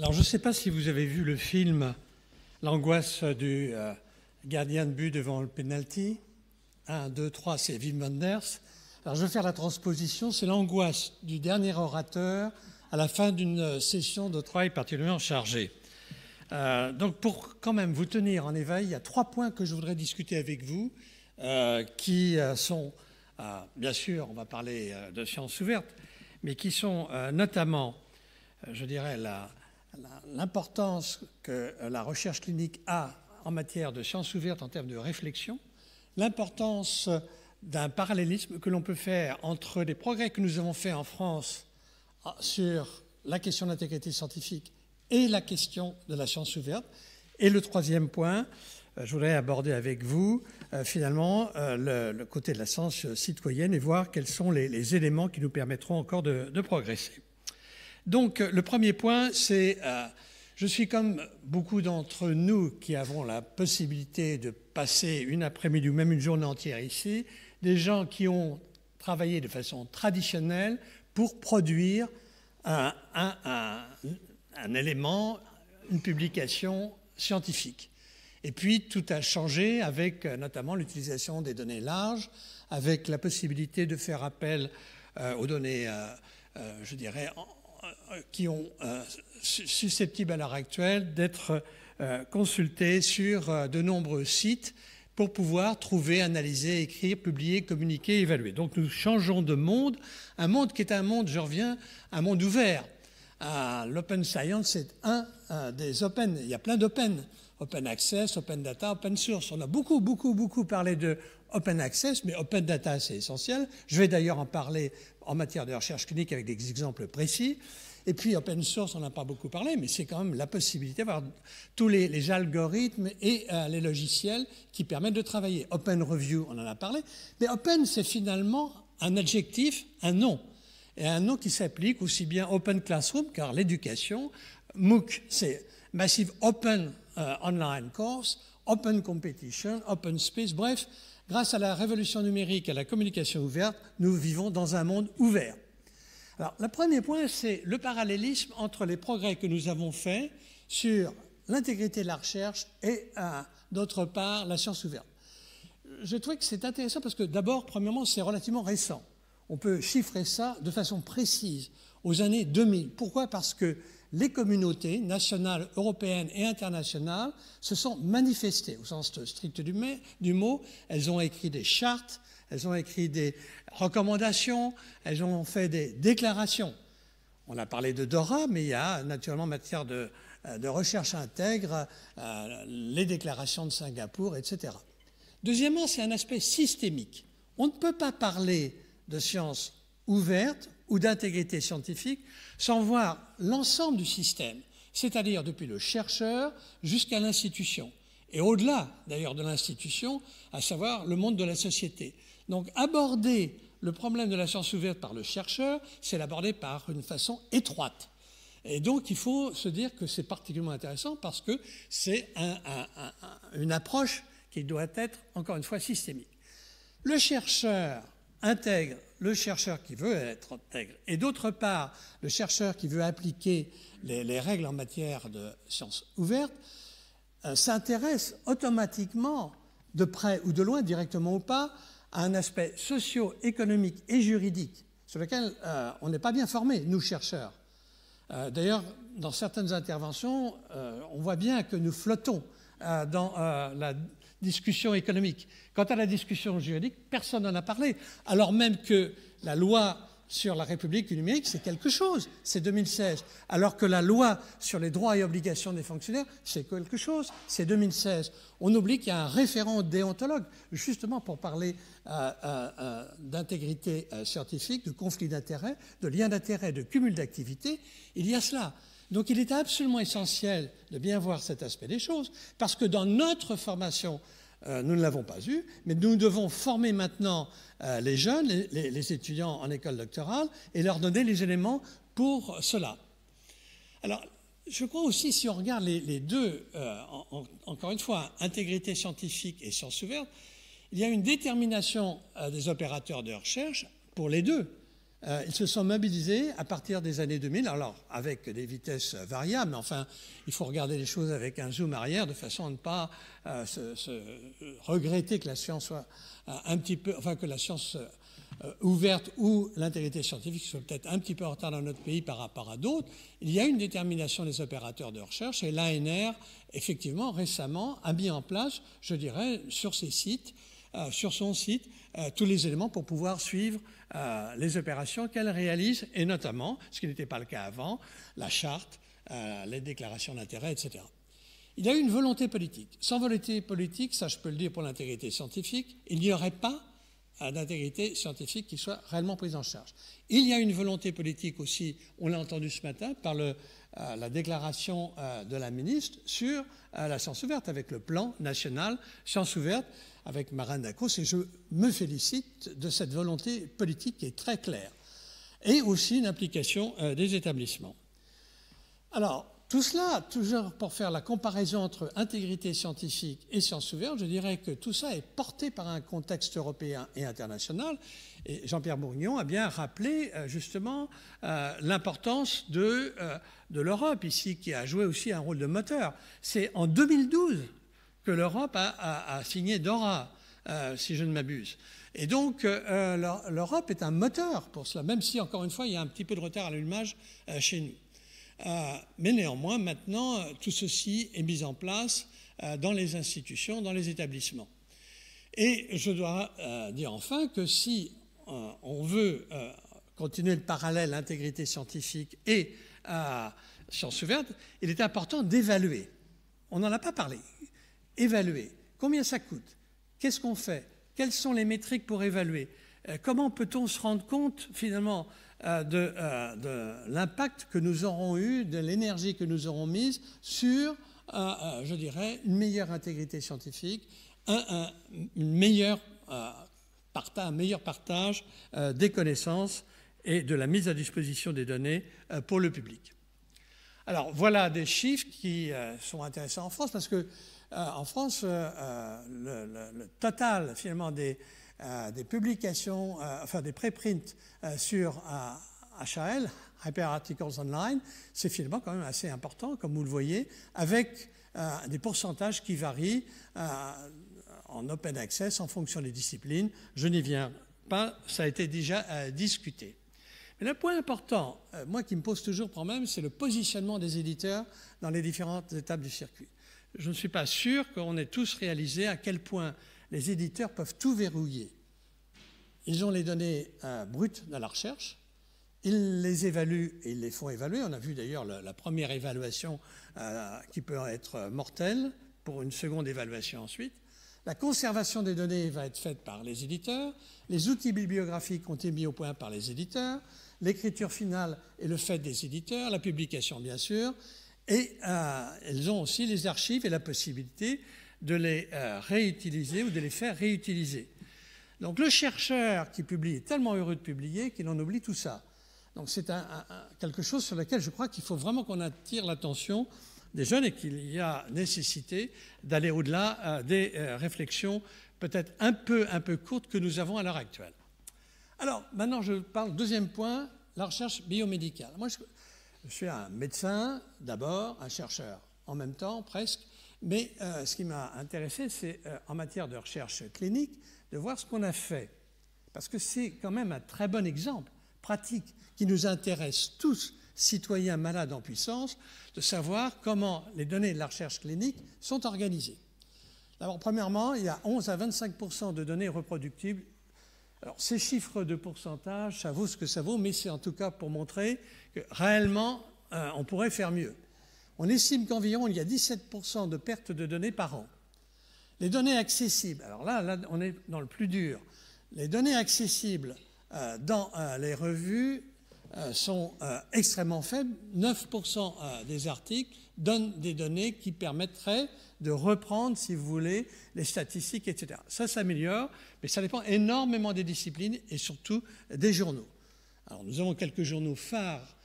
Alors, je ne sais pas si vous avez vu le film L'angoisse du gardien de but devant le penalty. 1, 2, 3, c'est Wim Wenders. Alors, je vais faire la transposition. C'est l'angoisse du dernier orateur à la fin d'une session de travail particulièrement chargée. Donc, pour quand même vous tenir en éveil, il y a 3 points que je voudrais discuter avec vous qui sont, bien sûr, on va parler de sciences ouvertes, mais qui sont notamment, je dirais, l'importance que la recherche clinique a en matière de sciences ouvertes en termes de réflexion, l'importance d'un parallélisme que l'on peut faire entre les progrès que nous avons faits en France sur la question de l'intégrité scientifique et la question de la science ouverte. Et le 3e point, je voudrais aborder avec vous finalement le côté de la science citoyenne et voir quels sont les éléments qui nous permettront encore de progresser. Donc le premier point, c'est je suis comme beaucoup d'entre nous qui avons la possibilité de passer une après-midi ou même une journée entière ici, des gens qui ont travaillé de façon traditionnelle pour produire un élément, une publication scientifique. Et puis tout a changé avec notamment l'utilisation des données larges, avec la possibilité de faire appel aux données, je dirais, qui ont susceptibles à l'heure actuelle d'être consultées sur de nombreux sites pour pouvoir trouver, analyser, écrire, publier, communiquer, évaluer. Donc nous changeons de monde, un monde qui est un monde, je reviens, un monde ouvert. L'open science, c'est un des open. Il y a plein d'open. Open access, open data, open source. On a beaucoup parlé de open access, mais open data, c'est essentiel. Je vais d'ailleurs en parler en matière de recherche clinique avec des exemples précis. Et puis open source, on n'a pas beaucoup parlé, mais c'est quand même la possibilité d'avoir tous les algorithmes et les logiciels qui permettent de travailler. Open review, on en a parlé. Mais open, c'est finalement un adjectif, un nom. Et un nom qui s'applique aussi bien Open Classroom, car l'éducation, MOOC, c'est Massive Open Online Course, Open Competition, Open Space, bref, grâce à la révolution numérique et à la communication ouverte, nous vivons dans un monde ouvert. Alors, le premier point, c'est le parallélisme entre les progrès que nous avons faits sur l'intégrité de la recherche et, d'autre part, la science ouverte. Je trouvais que c'est intéressant parce que, d'abord, premièrement, c'est relativement récent. On peut chiffrer ça de façon précise aux années 2000. Pourquoi ? Parce que les communautés nationales, européennes et internationales se sont manifestées au sens strict du mot. Elles ont écrit des chartes, elles ont écrit des recommandations, elles ont fait des déclarations. On a parlé de Dora, mais il y a naturellement en matière de recherche intègre les déclarations de Singapour, etc. Deuxièmement, c'est un aspect systémique. On ne peut pas parler de sciences ouvertes ou d'intégrité scientifique sans voir l'ensemble du système, c'est-à-dire depuis le chercheur jusqu'à l'institution, et au-delà d'ailleurs de l'institution, à savoir le monde de la société. Donc aborder le problème de la science ouverte par le chercheur, c'est l'aborder par une façon étroite. Et donc il faut se dire que c'est particulièrement intéressant parce que c'est une approche qui doit être, encore une fois, systémique. Le chercheur intègre le chercheur qui veut être intègre et d'autre part le chercheur qui veut appliquer les règles en matière de sciences ouvertes s'intéresse automatiquement, de près ou de loin, directement ou pas, à un aspect socio-économique et juridique sur lequel on n'est pas bien formé, nous chercheurs. D'ailleurs, dans certaines interventions, on voit bien que nous flottons dans la discussion économique. Quant à la discussion juridique, personne n'en a parlé, alors même que la loi sur la République du numérique, c'est quelque chose, c'est 2016, alors que la loi sur les droits et obligations des fonctionnaires, c'est quelque chose, c'est 2016. On oublie qu'il y a un référent déontologue, justement pour parler d'intégrité scientifique, de conflit d'intérêts, de lien d'intérêts, de cumul d'activités, il y a cela. Donc il est absolument essentiel de bien voir cet aspect des choses, parce que dans notre formation, nous ne l'avons pas eu, mais nous devons former maintenant les jeunes, les étudiants en école doctorale, et leur donner les éléments pour cela. Alors, je crois aussi, si on regarde les deux, encore une fois, intégrité scientifique et sciences ouvertes, il y a une détermination des opérateurs de recherche pour les deux. Ils se sont mobilisés à partir des années 2000, alors avec des vitesses variables, mais enfin, il faut regarder les choses avec un zoom arrière de façon à ne pas regretter que la science soit un petit peu, enfin que la science ouverte ou l'intégrité scientifique soit peut-être un petit peu en retard dans notre pays par rapport à d'autres. Il y a une détermination des opérateurs de recherche et l'ANR, effectivement, récemment, a mis en place, je dirais, sur ses sites, sur son site, tous les éléments pour pouvoir suivre les opérations qu'elle réalise, et notamment, ce qui n'était pas le cas avant, la charte, les déclarations d'intérêt, etc. Il y a eu une volonté politique. Sans volonté politique, ça je peux le dire pour l'intégrité scientifique, il n'y aurait pas d'intégrité scientifique qui soit réellement prise en charge. Il y a une volonté politique aussi, on l'a entendu ce matin, par la déclaration de la ministre sur la science ouverte, avec le plan national science ouverte, avec Marianne Dacros, et je me félicite de cette volonté politique qui est très claire. Et aussi une implication des établissements. Alors, tout cela, toujours pour faire la comparaison entre intégrité scientifique et science ouverte, je dirais que tout ça est porté par un contexte européen et international. Et Jean-Pierre Bourgnon a bien rappelé justement l'importance de l'Europe ici, qui a joué aussi un rôle de moteur. C'est en 2012 que l'Europe a signé DORA, si je ne m'abuse. Et donc, l'Europe est un moteur pour cela, même si, encore une fois, il y a un petit peu de retard à l'allumage chez nous. Mais néanmoins, maintenant, tout ceci est mis en place dans les institutions, dans les établissements. Et je dois dire enfin que si on veut continuer le parallèle intégrité scientifique et sciences ouvertes, il est important d'évaluer. On n'en a pas parlé. Évaluer. Combien ça coûte? Qu'est-ce qu'on fait? Quelles sont les métriques pour évaluer? Comment peut-on se rendre compte, finalement, de l'impact que nous aurons eu, de l'énergie que nous aurons mise sur, je dirais, une meilleure intégrité scientifique, un meilleur partage des connaissances et de la mise à disposition des données pour le public. Alors, voilà des chiffres qui sont intéressants en France, parce que en France, le total, finalement, des publications, enfin des préprints sur HAL, Hyper Articles Online, c'est finalement quand même assez important, comme vous le voyez, avec des pourcentages qui varient en open access en fonction des disciplines. Je n'y viens pas, ça a été déjà discuté. Mais le point important, moi qui me pose toujours problème, c'est le positionnement des éditeurs dans les différentes étapes du circuit. Je ne suis pas sûr qu'on ait tous réalisé à quel point les éditeurs peuvent tout verrouiller. Ils ont les données brutes de la recherche, ils les évaluent et ils les font évaluer. On a vu d'ailleurs la première évaluation qui peut être mortelle pour une seconde évaluation ensuite. La conservation des données va être faite par les éditeurs, les outils bibliographiques ont été mis au point par les éditeurs, l'écriture finale est le fait des éditeurs, la publication bien sûr, et elles ont aussi les archives et la possibilité de les réutiliser ou de les faire réutiliser. Donc le chercheur qui publie est tellement heureux de publier qu'il en oublie tout ça. Donc c'est quelque chose sur lequel je crois qu'il faut vraiment qu'on attire l'attention des jeunes et qu'il y a nécessité d'aller au-delà des réflexions peut-être un peu courtes que nous avons à l'heure actuelle. Alors maintenant je parle, deuxième point, la recherche biomédicale. Moi je suis un médecin d'abord, un chercheur en même temps presque, mais ce qui m'a intéressé c'est en matière de recherche clinique de voir ce qu'on a fait. Parce que c'est quand même un très bon exemple pratique qui nous intéresse tous, citoyens malades en puissance, de savoir comment les données de la recherche clinique sont organisées. D'abord, premièrement, il y a 11 à 25% de données reproductibles. Alors, ces chiffres de pourcentage, ça vaut ce que ça vaut, mais c'est en tout cas pour montrer que réellement, on pourrait faire mieux. On estime qu'environ, il y a 17% de pertes de données par an. Les données accessibles, alors là, on est dans le plus dur. Les données accessibles dans les revues sont extrêmement faibles. 9% des articles donnent des données qui permettraient de reprendre, si vous voulez, les statistiques, etc. Ça s'améliore, mais ça dépend énormément des disciplines et surtout des journaux. Alors, nous avons quelques journaux phares,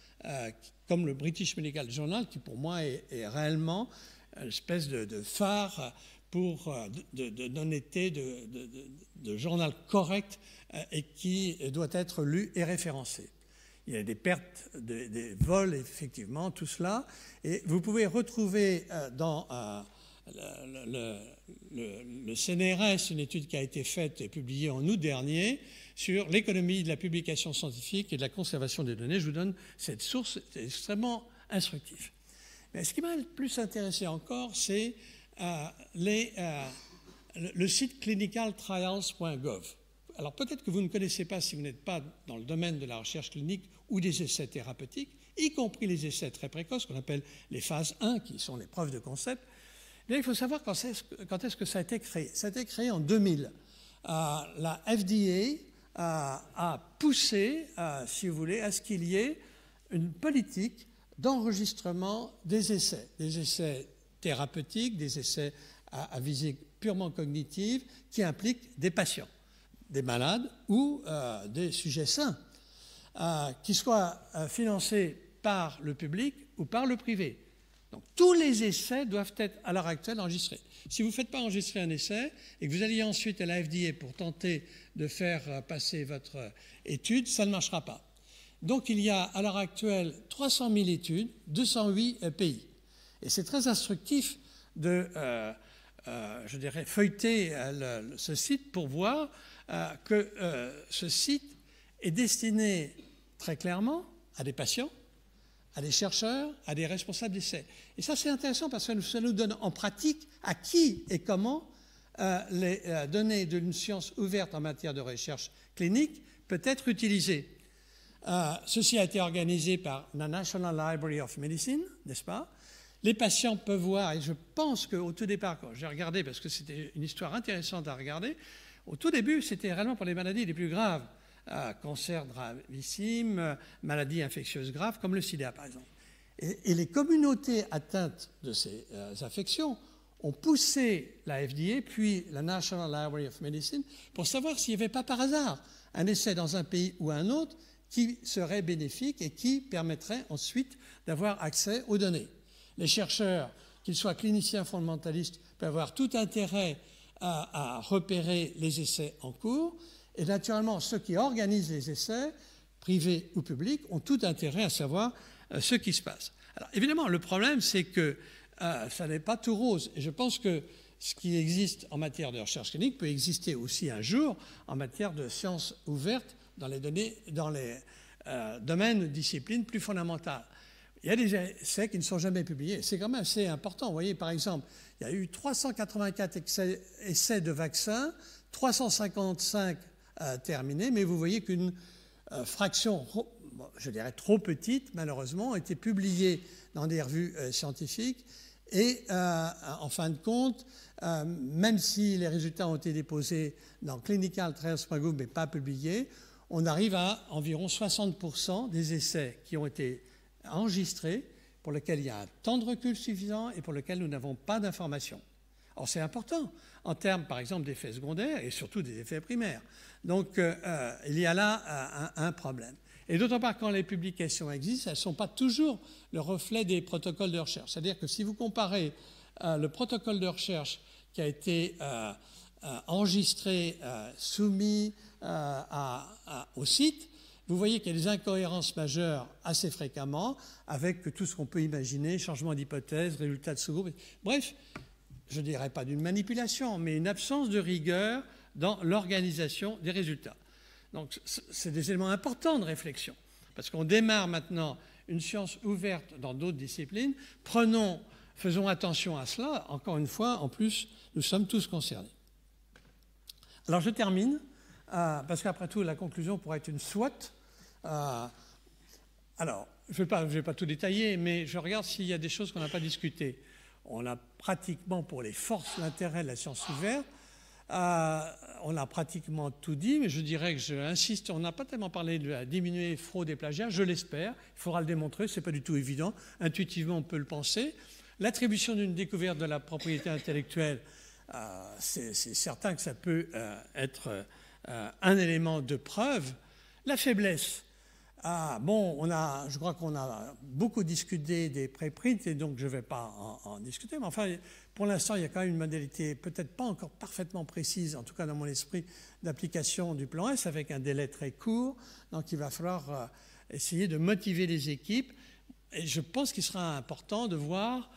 comme le British Medical Journal, qui pour moi est réellement une espèce de phare pour d'honnêteté, de journal correct et qui doit être lu et référencé. Il y a des pertes, des vols, effectivement, tout cela. Et vous pouvez retrouver dans le CNRS une étude qui a été faite et publiée en août dernier sur l'économie de la publication scientifique et de la conservation des données. Je vous donne cette source, c'est extrêmement instructif. Mais ce qui m'a le plus intéressé encore, c'est le site clinicaltrials.gov. Alors peut-être que vous ne connaissez pas si vous n'êtes pas dans le domaine de la recherche clinique ou des essais thérapeutiques, y compris les essais très précoces qu'on appelle les phases 1, qui sont les preuves de concept. Mais il faut savoir quand est-ce que ça a été créé. Ça a été créé en 2000. La FDA a poussé, si vous voulez, à ce qu'il y ait une politique d'enregistrement des essais thérapeutiques, des essais à visée purement cognitive qui impliquent des patients, des malades ou des sujets sains, qui soient financés par le public ou par le privé. Donc tous les essais doivent être à l'heure actuelle enregistrés. Si vous ne faites pas enregistrer un essai et que vous alliez ensuite à la FDA pour tenter de faire passer votre étude, ça ne marchera pas. Donc il y a à l'heure actuelle 300 000 études, 208 pays. Et c'est très instructif de, je dirais, feuilleter ce site pour voir que ce site est destiné très clairement à des patients, à des chercheurs, à des responsables d'essais. Et ça, c'est intéressant parce que ça nous donne en pratique à qui et comment les données d'une science ouverte en matière de recherche clinique peut être utilisées. Ceci a été organisé par la National Library of Medicine, n'est-ce pas? Les patients peuvent voir, et je pense qu'au tout départ, quand j'ai regardé, parce que c'était une histoire intéressante à regarder, au tout début, c'était réellement pour les maladies les plus graves. Cancer gravissime, maladies infectieuses graves comme le sida par exemple. Et les communautés atteintes de ces affections ont poussé la FDA puis la National Library of Medicine pour savoir s'il n'y avait pas par hasard un essai dans un pays ou un autre qui serait bénéfique et qui permettrait ensuite d'avoir accès aux données. Les chercheurs, qu'ils soient cliniciens fondamentalistes, peuvent avoir tout intérêt à repérer les essais en cours. Et naturellement, ceux qui organisent les essais, privés ou publics, ont tout intérêt à savoir ce qui se passe. Alors évidemment, le problème, c'est que ça n'est pas tout rose. Et je pense que ce qui existe en matière de recherche clinique peut exister aussi un jour en matière de sciences ouvertes dans les domaines, disciplines plus fondamentales. Il y a des essais qui ne sont jamais publiés. C'est quand même assez important. Vous voyez, par exemple, il y a eu 384 essais de vaccins, 355 terminés, mais vous voyez qu'une fraction, je dirais trop petite, malheureusement, a été publiée dans des revues scientifiques. Et en fin de compte, même si les résultats ont été déposés dans clinicaltrials.gov mais pas publiés, on arrive à environ 60% des essais qui ont été enregistrés, pour lesquels il y a un temps de recul suffisant et pour lesquels nous n'avons pas d'informations. Or, c'est important en termes, par exemple, d'effets secondaires et surtout des effets primaires. Donc, il y a là un problème. Et d'autant plus quand les publications existent, elles ne sont pas toujours le reflet des protocoles de recherche. C'est-à-dire que si vous comparez le protocole de recherche qui a été enregistré, soumis au site, vous voyez qu'il y a des incohérences majeures assez fréquemment avec tout ce qu'on peut imaginer, changement d'hypothèse, résultats de sous-groupe. Bref, je ne dirais pas d'une manipulation, mais une absence de rigueur dans l'organisation des résultats. Donc, c'est des éléments importants de réflexion, parce qu'on démarre maintenant une science ouverte dans d'autres disciplines. Faisons attention à cela. Encore une fois, en plus, nous sommes tous concernés. Alors, je termine, parce qu'après tout, la conclusion pourrait être une SWOT. Alors, je ne vais pas tout détailler, mais je regarde s'il y a des choses qu'on n'a pas discutées. On a pratiquement, pour les forces d'intérêt de la science ouverte, on a pratiquement tout dit, mais je dirais que j'insiste, on n'a pas tellement parlé de diminuer fraude et plagiat, je l'espère, il faudra le démontrer, ce n'est pas du tout évident, intuitivement on peut le penser. L'attribution d'une découverte de la propriété intellectuelle, c'est certain que ça peut être un élément de preuve. La faiblesse, Bon, je crois qu'on a beaucoup discuté des préprints et donc je ne vais pas en discuter. Mais enfin, pour l'instant, il y a quand même une modalité peut-être pas encore parfaitement précise, en tout cas dans mon esprit, d'application du plan S avec un délai très court. Donc il va falloir essayer de motiver les équipes. Et je pense qu'il sera important de voir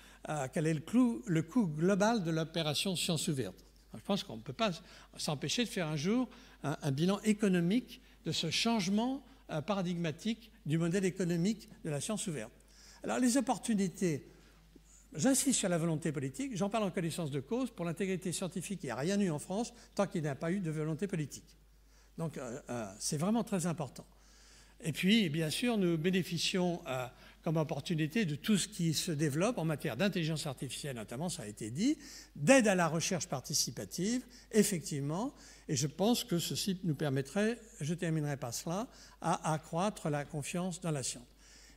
quel est le coût global de l'opération Sciences ouvertes. Je pense qu'on ne peut pas s'empêcher de faire un jour un bilan économique de ce changement paradigmatique du modèle économique de la science ouverte. Alors les opportunités, j'insiste sur la volonté politique, j'en parle en connaissance de cause, pour l'intégrité scientifique, il n'y a rien eu en France tant qu'il n'y a pas eu de volonté politique. Donc c'est vraiment très important. Et puis, bien sûr, nous bénéficions comme opportunité de tout ce qui se développe en matière d'intelligence artificielle, notamment, ça a été dit, d'aide à la recherche participative, effectivement, et je pense que ceci nous permettrait, je terminerai par cela, à accroître la confiance dans la science.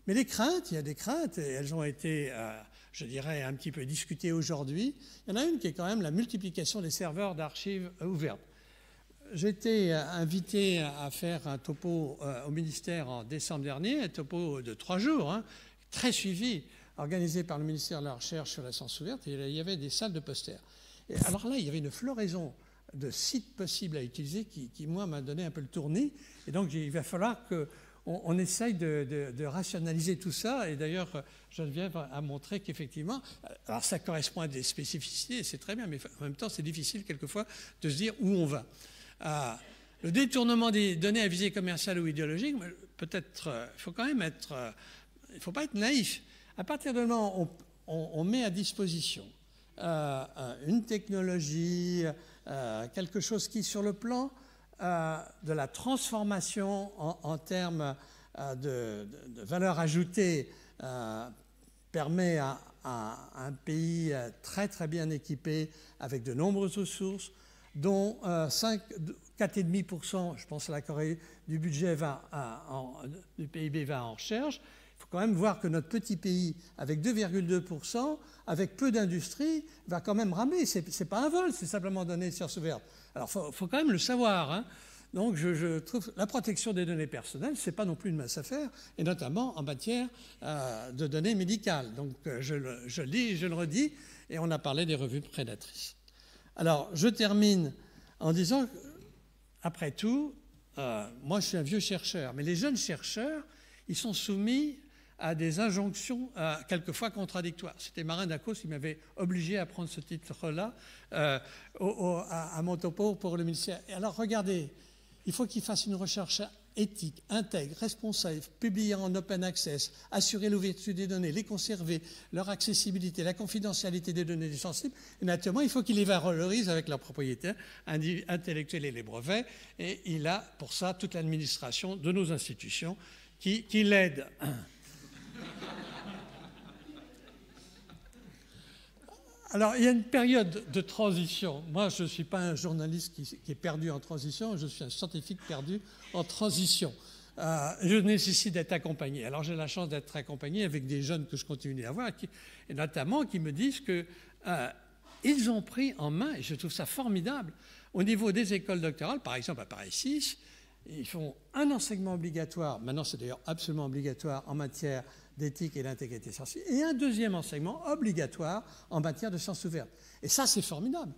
Mais les craintes, il y a des craintes, et elles ont été, je dirais, un petit peu discutées aujourd'hui. Il y en a une qui est quand même la multiplication des serveurs d'archives ouvertes. J'ai été invité à faire un topo au ministère en décembre dernier, un topo de 3 jours, très suivi, organisé par le ministère de la Recherche sur la science ouverte, et il y avait des salles de posters. Et alors là, il y avait une floraison de sites possibles à utiliser qui moi, m'a donné un peu le tournis. Et donc, il va falloir qu'on essaye de rationaliser tout ça. Et d'ailleurs, Geneviève a montré qu'effectivement, alors ça correspond à des spécificités, c'est très bien, mais en même temps, c'est difficile quelquefois de se dire où on va. Le détournement des données à visée commerciale ou idéologique, peut-être, il faut quand même être, il ne faut pas être naïf. À partir du moment où on met à disposition une technologie, quelque chose qui, sur le plan de la transformation en termes de valeur ajoutée, permet à un pays très très bien équipé avec de nombreuses ressources, dont 4,5%, je pense à la Corée, du budget du PIB va en recherche. Il faut quand même voir que notre petit pays, avec 2,2%, avec peu d'industrie, va quand même ramer. Ce n'est pas un vol, c'est simplement donner sciences ouvertes. Alors il faut quand même le savoir. Donc je trouve la protection des données personnelles, ce n'est pas non plus une mince affaire, et notamment en matière de données médicales. Donc je le dis, je le redis, et on a parlé des revues prédatrices. Alors, je termine en disant, après tout, moi je suis un vieux chercheur, mais les jeunes chercheurs, ils sont soumis à des injonctions quelquefois contradictoires. C'était Marin Dacos qui m'avait obligé à prendre ce titre-là à mon topo pour le ministère. Et alors, regardez, il faut qu'ils fassent une recherche éthique, intègre, responsable, publiée en open access, assurer l'ouverture des données, les conserver, leur accessibilité, la confidentialité des données sensibles. Et naturellement, il faut qu'ils les valorisent avec leurs propriétaires intellectuels et les brevets. Et il a pour ça toute l'administration de nos institutions qui l'aident. Alors, il y a une période de transition. Moi, je ne suis pas un journaliste qui est perdu en transition, je suis un scientifique perdu en transition. Je nécessite d'être accompagné. Alors, j'ai la chance d'être accompagné avec des jeunes que je continue à voir, et notamment qui me disent qu'ils ont pris en main, et je trouve ça formidable, au niveau des écoles doctorales, par exemple à Paris 6, ils font un enseignement obligatoire, maintenant c'est d'ailleurs absolument obligatoire en matière d'éthique et d'intégrité scientifique, et un deuxième enseignement obligatoire en matière de sciences ouvertes. Et ça, c'est formidable.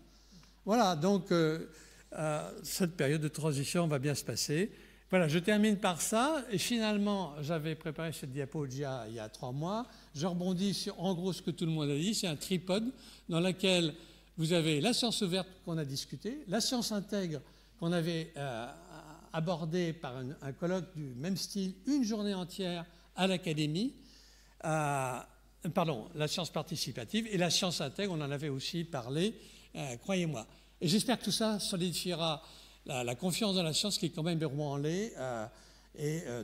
Voilà, donc cette période de transition va bien se passer. Voilà, je termine par ça. Et finalement, j'avais préparé cette diapo il y a 3 mois. Je rebondis sur, en gros, ce que tout le monde a dit. C'est un tripode dans lequel vous avez la science ouverte qu'on a discutée, la science intègre qu'on avait abordée par un colloque du même style, une journée entière à l'Académie, la science participative et la science intègre, on en avait aussi parlé, croyez-moi. Et j'espère que tout ça solidifiera la confiance dans la science qui est quand même ébranlée.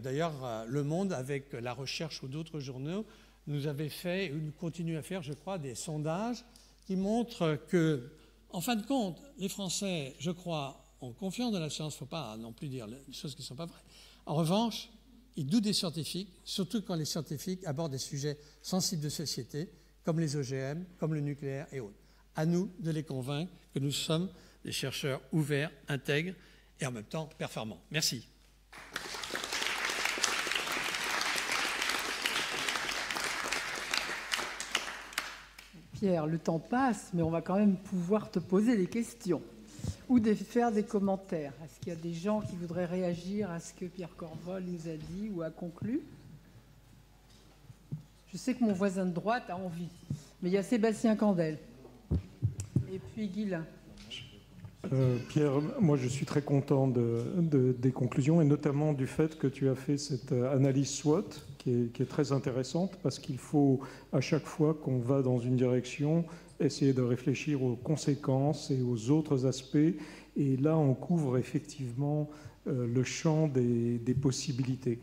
D'ailleurs, Le Monde, avec La Recherche ou d'autres journaux, nous avait fait, et nous continue à faire, je crois, des sondages qui montrent que, en fin de compte, les Français, je crois, ont confiance dans la science. Il ne faut pas non plus dire des choses qui ne sont pas vraies. En revanche, ils doutent des scientifiques, surtout quand les scientifiques abordent des sujets sensibles de société, comme les OGM, comme le nucléaire et autres. À nous de les convaincre que nous sommes des chercheurs ouverts, intègres et en même temps performants. Merci. Pierre, le temps passe, mais on va quand même pouvoir te poser des questions ou faire des commentaires. Est-ce qu'il y a des gens qui voudraient réagir à ce que Pierre Corvol nous a dit ou a conclu? Je sais que mon voisin de droite a envie, mais il y a Sébastien Candel. Et puis Guylain. Pierre, moi je suis très content des conclusions et notamment du fait que tu as fait cette analyse SWOT qui est très intéressante parce qu'il faut à chaque fois qu'on va dans une direction essayer de réfléchir aux conséquences et aux autres aspects et là on couvre effectivement le champ des possibilités.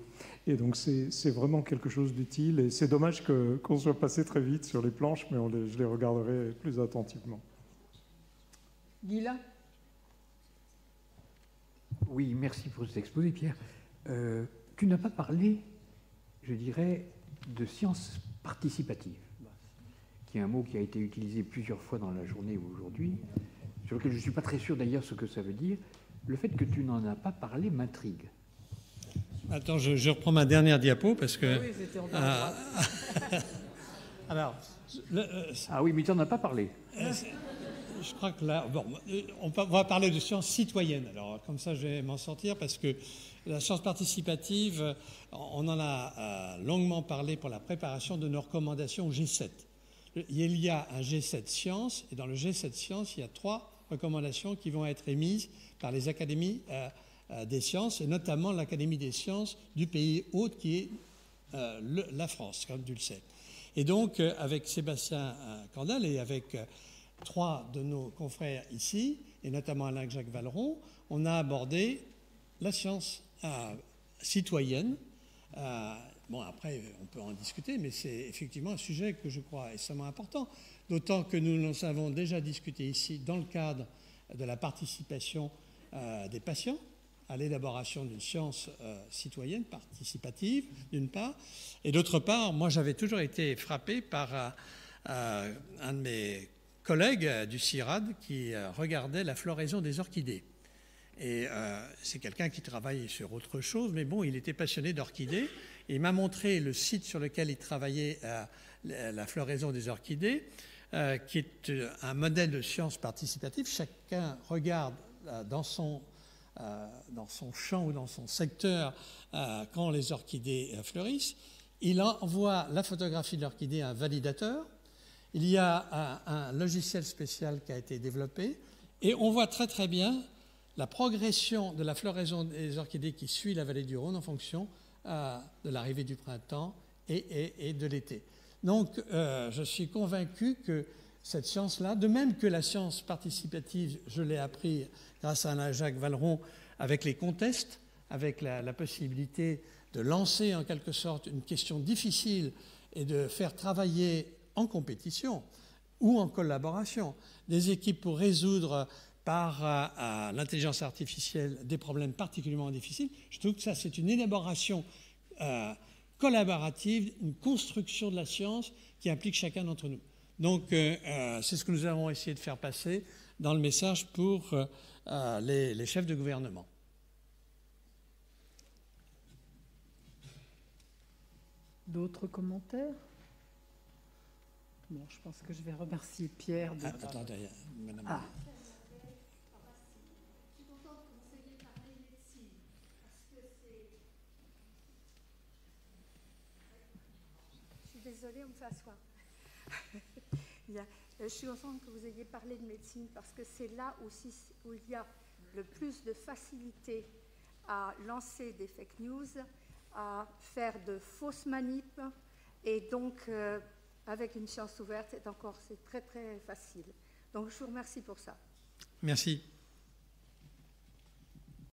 Et donc c'est vraiment quelque chose d'utile et c'est dommage qu'on soit passé très vite sur les planches mais je les regarderai plus attentivement. Guylain. Oui, merci pour cet exposé, Pierre. Tu n'as pas parlé, je dirais, de sciences participatives, qui est un mot qui a été utilisé plusieurs fois dans la journée ou aujourd'hui, sur lequel je ne suis pas très sûr d'ailleurs ce que ça veut dire. Le fait que tu n'en as pas parlé m'intrigue. Attends, je reprends ma dernière diapo parce que... Oui, c'était en droite. Alors... Ah oui, mais tu n'en as pas parlé. Je crois que là, bon, on va parler de sciences citoyennes. Alors, comme ça, je vais m'en sortir parce que la science participative, on en a longuement parlé pour la préparation de nos recommandations au G7. Il y a un G7 Sciences et dans le G7 Sciences, il y a 3 recommandations qui vont être émises par les académies des sciences et notamment l'Académie des sciences du pays hôte qui est la France, comme tu le sais. Et donc, avec Sébastien Candel et avec 3 de nos confrères ici, et notamment Alain-Jacques Valeron, on a abordé la science citoyenne. Bon, après, on peut en discuter, mais c'est effectivement un sujet que je crois extrêmement important, d'autant que nous en avons déjà discuté ici dans le cadre de la participation des patients à l'élaboration d'une science citoyenne, participative, d'une part, et d'autre part, moi j'avais toujours été frappé par un de mes collègue du CIRAD qui regardait la floraison des orchidées. Et c'est quelqu'un qui travaille sur autre chose, mais bon, il était passionné d'orchidées. Et il m'a montré le site sur lequel il travaillait la floraison des orchidées, qui est un modèle de science participative. Chacun regarde dans son champ ou dans son secteur quand les orchidées fleurissent. Il envoie la photographie de l'orchidée à un validateur. Il y a un logiciel spécial qui a été développé et on voit très très bien la progression de la floraison des orchidées qui suit la vallée du Rhône en fonction de l'arrivée du printemps et de l'été. Donc je suis convaincu que cette science-là, de même que la science participative, je l'ai appris grâce à Alain-Jacques Valeron avec les contests, avec la possibilité de lancer en quelque sorte une question difficile et de faire travailler en compétition ou en collaboration des équipes pour résoudre par l'intelligence artificielle des problèmes particulièrement difficiles. Je trouve que ça, c'est une élaboration collaborative, une construction de la science qui implique chacun d'entre nous. Donc, c'est ce que nous avons essayé de faire passer dans le message pour les chefs de gouvernement. D'autres commentaires? Bon, je pense que je vais remercier Pierre. Attendez, madame. Ah. Je suis contente que vous ayez parlé médecine, parce que c'est... Je suis désolée, on me fait asseoir. Je suis contente que vous ayez parlé de médecine, parce que c'est là aussi où il y a le plus de facilité à lancer des fake news, à faire de fausses manips, et donc... avec une science ouverte, c'est très très facile. Donc je vous remercie pour ça. Merci.